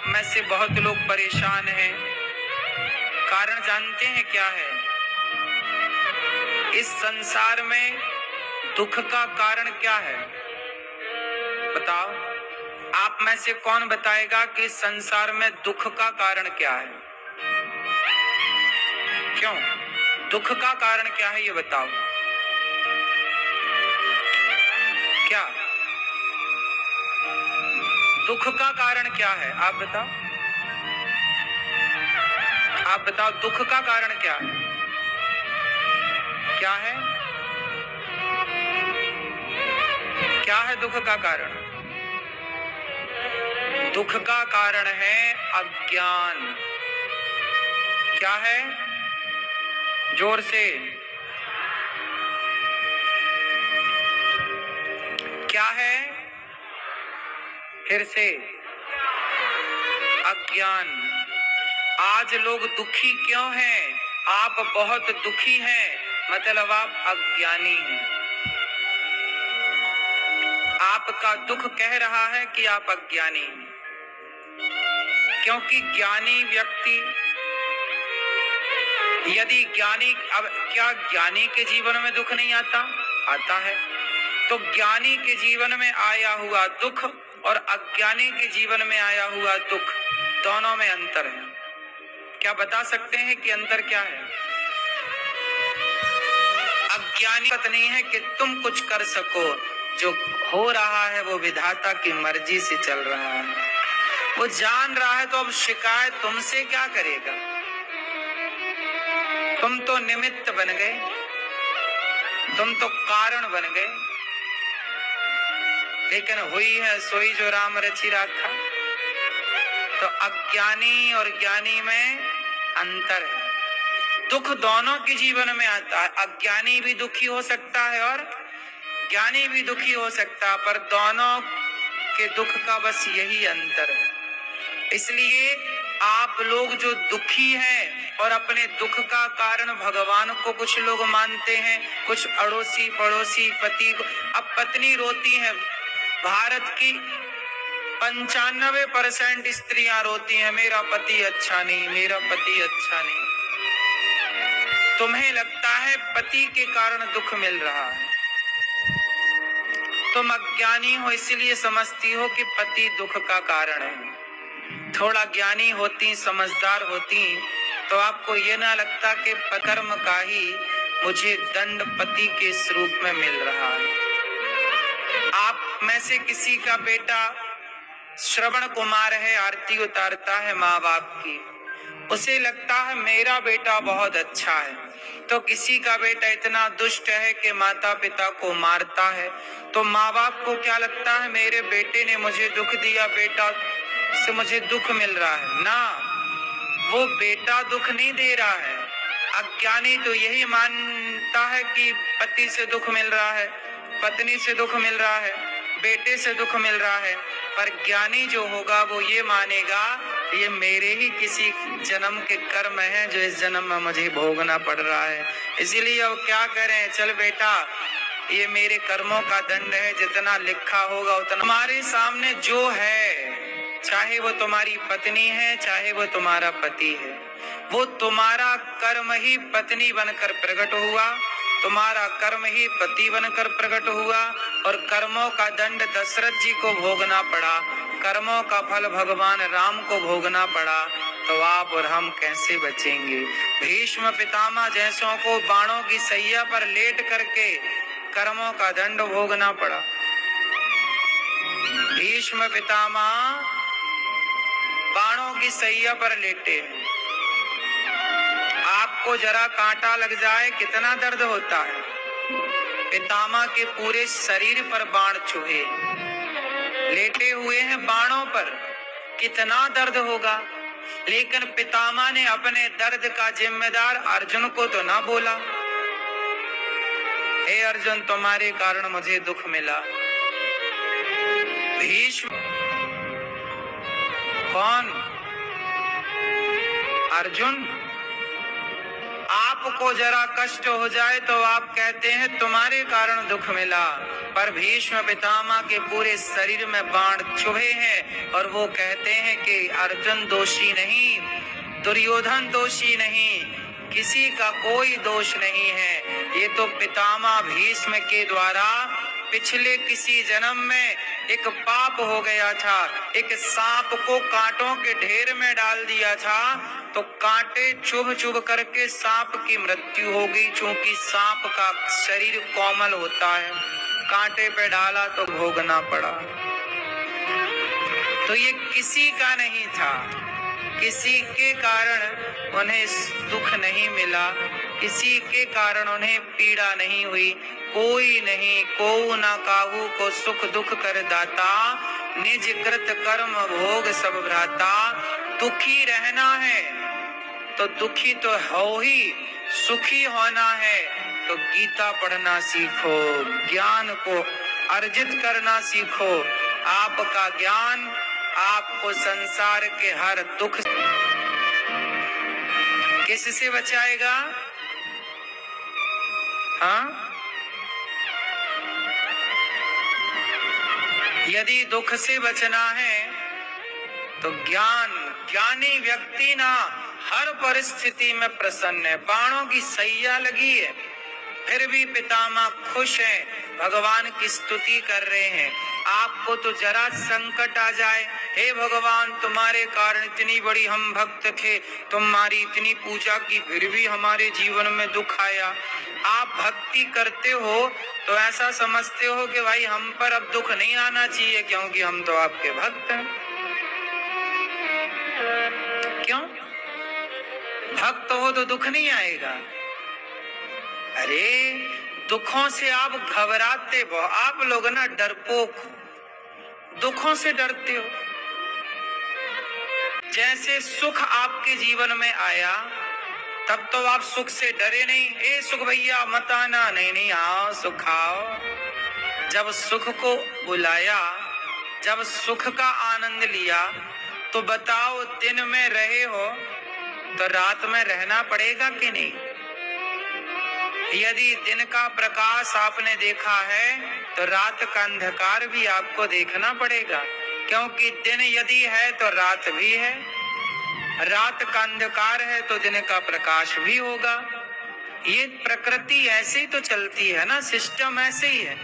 आप में से बहुत लोग परेशान हैं। कारण जानते हैं क्या है? इस संसार में दुख का कारण क्या है? बताओ, आप में से कौन बताएगा कि इस संसार में दुख का कारण क्या है? क्यों? दुख का कारण क्या है ये बताओ। क्या दुख का कारण क्या है? आप बताओ, आप बताओ, दुख का कारण क्या है? क्या है? क्या है दुख का कारण? दुख का कारण है अज्ञान। क्या है? जोर से। क्या है? फिर से। अज्ञान। आज लोग दुखी क्यों हैं? आप बहुत दुखी हैं, मतलब आप अज्ञानी हैं। आपका दुख कह रहा है कि आप अज्ञानी हैं, क्योंकि ज्ञानी व्यक्ति, यदि ज्ञानी, अब क्या ज्ञानी के जीवन में दुख नहीं आता? आता है। तो ज्ञानी के जीवन में आया हुआ दुख और अज्ञानी के जीवन में आया हुआ दुख, दोनों में अंतर है। क्या बता सकते हैं कि अंतर क्या है? अज्ञानी बात नहीं है कि तुम कुछ कर सको, जो हो रहा है वो विधाता की मर्जी से चल रहा है। वो जान रहा है, तो अब शिकायत तुमसे क्या करेगा? तुम तो निमित्त बन गए, तुम तो कारण बन गए। लेकिन हुई है सोई जो राम रचि राखा। तो अज्ञानी और ज्ञानी में अंतर है। दुख दोनों के जीवन में आता है। अज्ञानी भी दुखी हो सकता है और ज्ञानी भी दुखी हो सकता है, पर दोनों के दुख का बस यही अंतर है। इसलिए आप लोग जो दुखी हैं और अपने दुख का कारण भगवान को कुछ लोग मानते हैं, कुछ अड़ोसी पड़ोसी, पति को। अब पत्नी रोती है, भारत की 95% स्त्रियां रोती हैं, मेरा पति अच्छा नहीं, मेरा पति अच्छा नहीं। तुम्हें लगता है पति के कारण दुख मिल रहा है। तुम अज्ञानी हो, इसलिए समझती हो कि पति दुख का कारण है। थोड़ा ज्ञानी होती, समझदार होती, तो आपको ये ना लगता कि कर्म का ही मुझे दंड पति के स्वरूप में मिल रहा है। आप में से किसी का बेटा श्रवण कुमार है, आरती उतारता है माँ बाप की, उसे लगता है मेरा बेटा बहुत अच्छा है। तो किसी का बेटा इतना दुष्ट है कि माता पिता को मारता है, तो माँ बाप को क्या लगता है, मेरे बेटे ने मुझे दुख दिया, बेटा से मुझे दुख मिल रहा है। ना, वो बेटा दुख नहीं दे रहा है। अज्ञानी तो यही मानता है कि पति से दुख मिल रहा है, पत्नी से दुख मिल रहा है, बेटे से दुख मिल रहा है। पर ज्ञानी जो होगा वो ये मानेगा ये मेरे ही किसी जन्म के कर्म हैं जो इस जन्म में मुझे भोगना पड़ रहा है। इसीलिए अब क्या करें, चल बेटा ये मेरे कर्मों का दंड है, जितना लिखा होगा उतना। हमारे सामने जो है, चाहे वो तुम्हारी पत्नी है, चाहे वो तुम्हारा पति है, वो तुम्हारा कर्म ही पत्नी बनकर प्रकट हुआ, तुम्हारा कर्म ही पति बनकर प्रकट हुआ, और कर्मों का दंड दशरथ जी को भोगना पड़ा, कर्मों का फल भगवान राम को भोगना पड़ा। तो आप और हम कैसे बचेंगे? भीष्म पितामह जैसों को बाणों की सैया पर लेट करके कर्मों का दंड भोगना पड़ा। भीष्म पितामह बाणों की सैया पर लेटे। आपको जरा कांटा लग जाए कितना दर्द होता है। पितामह के पूरे शरीर पर बाण चुभे, लेटे हुए हैं बाणों पर, कितना दर्द होगा। लेकिन पितामह ने अपने दर्द का जिम्मेदार अर्जुन को तो ना बोला, हे अर्जुन तुम्हारे कारण मुझे दुख मिला। भीष्म कौन? अर्जुन। आपको जरा कष्ट हो जाए तो आप कहते हैं तुम्हारे कारण दुख मिला, पर भीष्म पितामह के पूरे शरीर में बाण चुभे हैं और वो कहते हैं कि अर्जुन दोषी नहीं, दुर्योधन दोषी नहीं, किसी का कोई दोष नहीं है। ये तो पितामह भीष्म के द्वारा पिछले किसी जन्म में एक पाप हो गया था। एक सांप को कांटों के ढेर में डाल दिया था तो कांटे चुभ चुभ करके सांप की मृत्यु हो गई। चूंकि सांप का शरीर कोमल होता है, कांटे पे डाला तो भोगना पड़ा। तो ये किसी का नहीं था, किसी के कारण उन्हें दुख नहीं मिला, किसी के कारण उन्हें पीड़ा नहीं हुई। कोई नहीं को ना काहू को सुख दुख कर दाता, निज कृत कर्म भोग सब भ्राता। दुखी रहना है तो दुखी तो हो ही, सुखी होना है तो गीता पढ़ना सीखो, ज्ञान को अर्जित करना सीखो। आपका ज्ञान आपको संसार के हर दुख किससे बचाएगा? हाँ, यदि दुख से बचना है तो ज्ञानी व्यक्ति ना हर परिस्थिति में प्रसन्न है। बाणों की सैया लगी है फिर भी पितामह खुश हैं, भगवान की स्तुति कर रहे हैं। आपको तो जरा संकट आ जाए, हे भगवान तुम्हारे कारण इतनी बड़ी हम भक्त थे, तुम्हारी इतनी पूजा की फिर भी हमारे जीवन में दुख आया। आप भक्ति करते हो तो ऐसा समझते हो कि भाई हम पर अब दुख नहीं आना चाहिए क्योंकि हम तो आपके भक्त हैं। क्यों? भक्त हो तो दुख नहीं आएगा? अरे दुखों से आप घबराते हो, आप लोग ना डरपोक, दुखों से डरते हो। जैसे सुख आपके जीवन में आया तब तो आप सुख से डरे नहीं, ए सुख भैया मत आना, नहीं आओ सुख आओ। जब सुख को बुलाया, जब सुख का आनंद लिया तो बताओ दिन में रहे हो तो रात में रहना पड़ेगा कि नहीं? यदि दिन का प्रकाश आपने देखा है तो रात का अंधकार भी आपको देखना पड़ेगा, क्योंकि दिन यदि है तो रात भी है, रात का अंधकार है तो दिन का प्रकाश भी होगा। ये प्रकृति ऐसे ही तो चलती है ना, सिस्टम ऐसे ही है।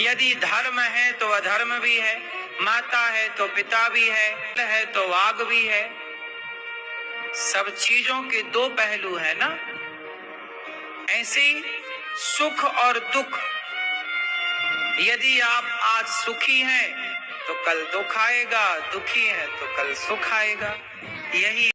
यदि धर्म है तो अधर्म भी है, माता है तो पिता भी है तो वाग भी है। सब चीजों के दो पहलू है ना। ऐसे ही सुख और दुख, यदि आप आज सुखी हैं तो कल दुख आएगा, दुखी हैं तो कल सुख आएगा। यही